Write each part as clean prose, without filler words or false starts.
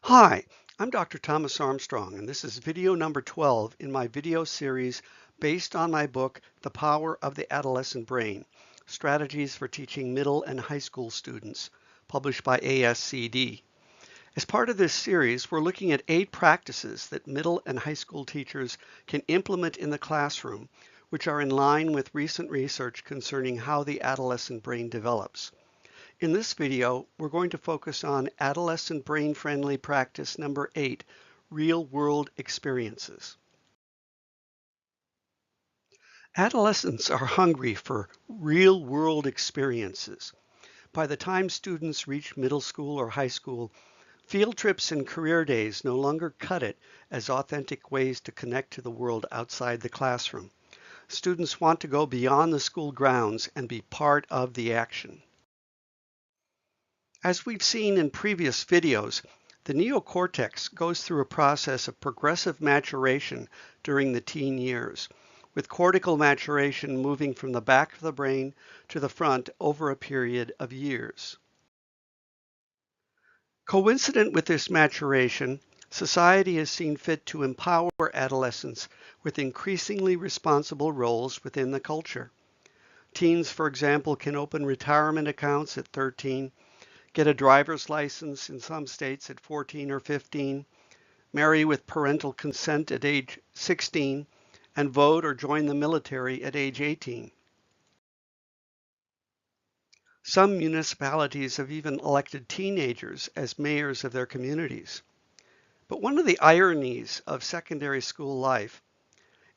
Hi, I'm Dr. Thomas Armstrong, and this is video number 12 in my video series based on my book, The Power of the Adolescent Brain, Strategies for Teaching Middle and High School Students, published by ASCD. As part of this series, we're looking at 8 practices that middle and high school teachers can implement in the classroom, which are in line with recent research concerning how the adolescent brain develops. In this video, we're going to focus on adolescent brain-friendly practice number 8, real-world experiences. Adolescents are hungry for real-world experiences. By the time students reach middle school or high school, field trips and career days no longer cut it as authentic ways to connect to the world outside the classroom. Students want to go beyond the school grounds and be part of the action. As we've seen in previous videos, the neocortex goes through a process of progressive maturation during the teen years, with cortical maturation moving from the back of the brain to the front over a period of years. Coincident with this maturation, society has seen fit to empower adolescents with increasingly responsible roles within the culture. Teens, for example, can open retirement accounts at 13, get a driver's license in some states at 14 or 15, marry with parental consent at age 16, and vote or join the military at age 18. Some municipalities have even elected teenagers as mayors of their communities. But one of the ironies of secondary school life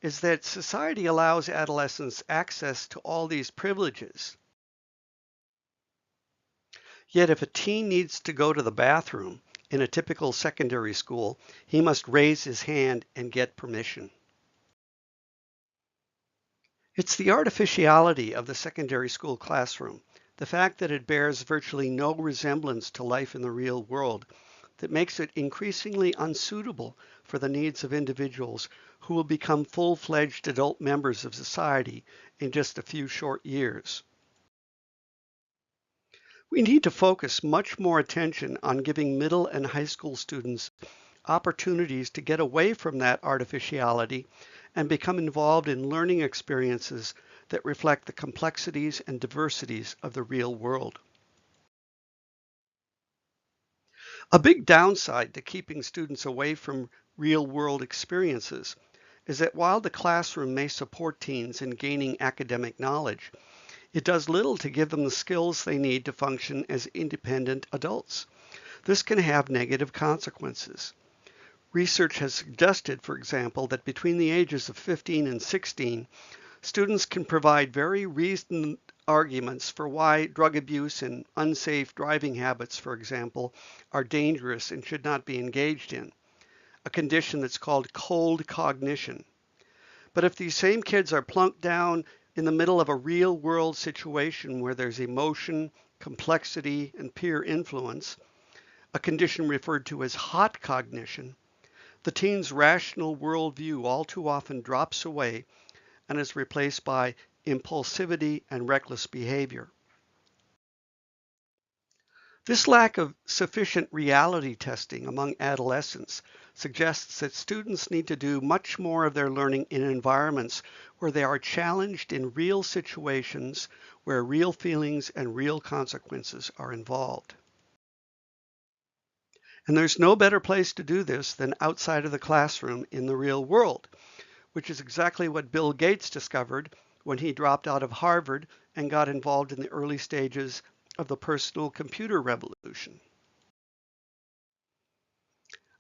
is that society allows adolescents access to all these privileges. Yet if a teen needs to go to the bathroom in a typical secondary school, he must raise his hand and get permission. It's the artificiality of the secondary school classroom, the fact that it bears virtually no resemblance to life in the real world, that makes it increasingly unsuitable for the needs of individuals who will become full-fledged adult members of society in just a few short years. We need to focus much more attention on giving middle and high school students opportunities to get away from that artificiality and become involved in learning experiences that reflect the complexities and diversities of the real world. A big downside to keeping students away from real-world experiences is that while the classroom may support teens in gaining academic knowledge, it does little to give them the skills they need to function as independent adults. This can have negative consequences. Research has suggested, for example, that between the ages of 15 and 16, students can provide very reasoned arguments for why drug abuse and unsafe driving habits, for example, are dangerous and should not be engaged in, a condition that's called cold cognition. But if these same kids are plunked down in the middle of a real-world situation where there's emotion, complexity, and peer influence, a condition referred to as hot cognition, the teen's rational worldview all too often drops away and is replaced by impulsivity and reckless behavior. This lack of sufficient reality testing among adolescents suggests that students need to do much more of their learning in environments where they are challenged in real situations where real feelings and real consequences are involved. And there's no better place to do this than outside of the classroom in the real world, which is exactly what Bill Gates discovered when he dropped out of Harvard and got involved in the early stages of the personal computer revolution.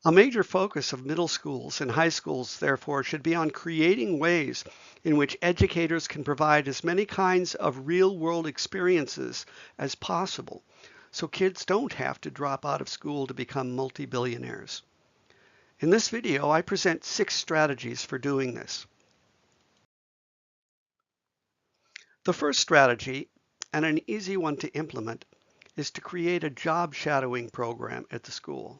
A major focus of middle schools and high schools, therefore, should be on creating ways in which educators can provide as many kinds of real-world experiences as possible, so kids don't have to drop out of school to become multi-billionaires. In this video, I present 6 strategies for doing this. The first strategy, and an easy one to implement, is to create a job shadowing program at the school.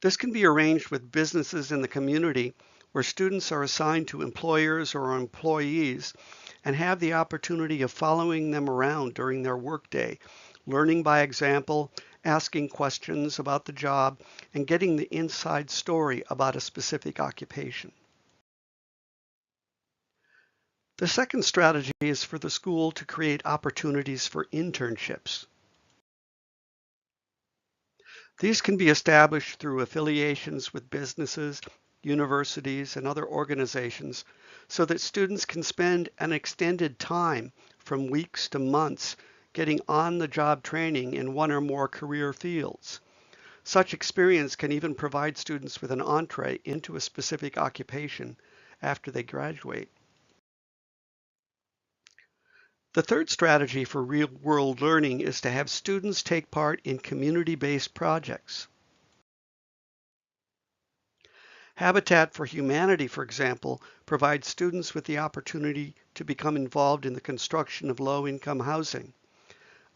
This can be arranged with businesses in the community where students are assigned to employers or employees and have the opportunity of following them around during their workday, learning by example asking questions about the job, and getting the inside story about a specific occupation. The second strategy is for the school to create opportunities for internships. These can be established through affiliations with businesses, universities, and other organizations so that students can spend an extended time from weeks to months getting on-the-job training in one or more career fields. Such experience can even provide students with an entree into a specific occupation after they graduate. The third strategy for real-world learning is to have students take part in community-based projects. Habitat for Humanity, for example, provides students with the opportunity to become involved in the construction of low-income housing.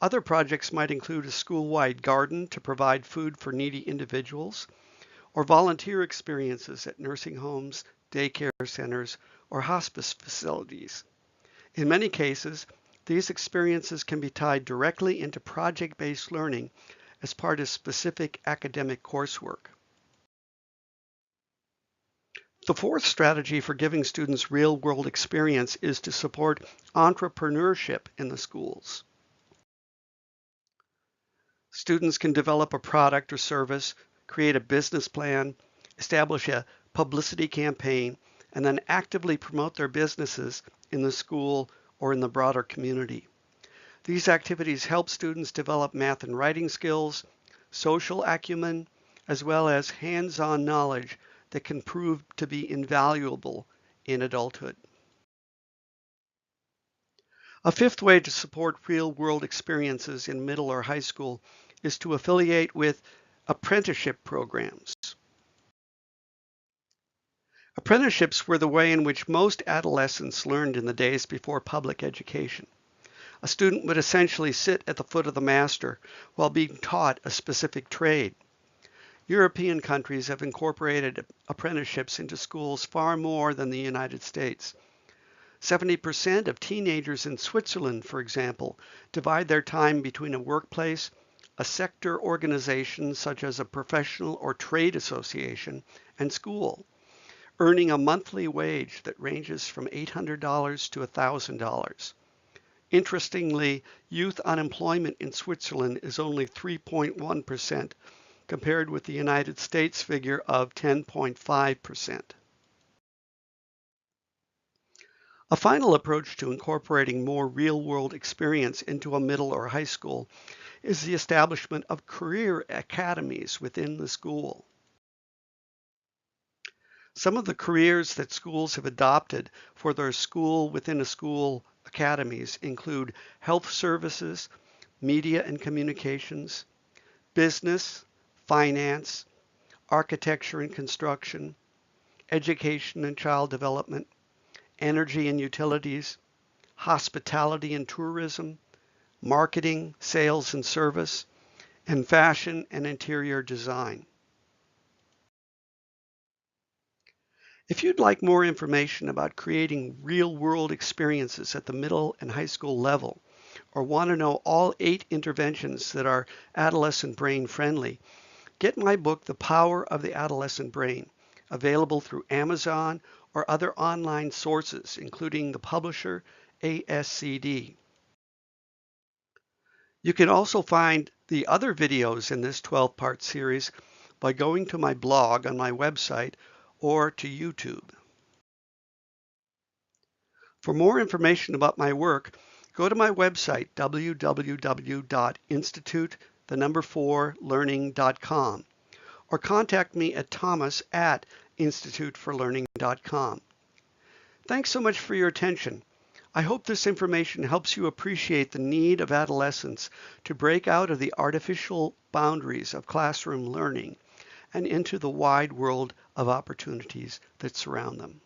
Other projects might include a school-wide garden to provide food for needy individuals, or volunteer experiences at nursing homes, daycare centers, or hospice facilities. In many cases, these experiences can be tied directly into project-based learning as part of specific academic coursework. The fourth strategy for giving students real-world experience is to support entrepreneurship in the schools. Students can develop a product or service, create a business plan, establish a publicity campaign, and then actively promote their businesses in the school or in the broader community. These activities help students develop math and writing skills, social acumen, as well as hands-on knowledge that can prove to be invaluable in adulthood. A fifth way to support real-world experiences in middle or high school is to affiliate with apprenticeship programs. Apprenticeships were the way in which most adolescents learned in the days before public education. A student would essentially sit at the foot of the master while being taught a specific trade. European countries have incorporated apprenticeships into schools far more than the United States. 70% of teenagers in Switzerland, for example, divide their time between a workplace, a sector organization such as a professional or trade association, and school, earning a monthly wage that ranges from $800 to $1,000. Interestingly, youth unemployment in Switzerland is only 3.1%, compared with the United States figure of 10.5%. A final approach to incorporating more real-world experience into a middle or high school is the establishment of career academies within the school. Some of the careers that schools have adopted for their school within a school academies include health services, media and communications, business, finance, architecture and construction, education and child development, energy and utilities, hospitality and tourism, marketing, sales and service, and fashion and interior design. If you'd like more information about creating real-world experiences at the middle and high school level, or want to know all 8 interventions that are adolescent brain friendly, get my book, The Power of the Adolescent Brain, available through Amazon or other online sources, including the publisher ASCD. You can also find the other videos in this 12-part series by going to my blog on my website or to YouTube. For more information about my work, go to my website, www.institute4learning.com, or contact me at thomas@instituteforlearning.com. Thanks so much for your attention. I hope this information helps you appreciate the need of adolescents to break out of the artificial boundaries of classroom learning and into the wide world of opportunities that surround them.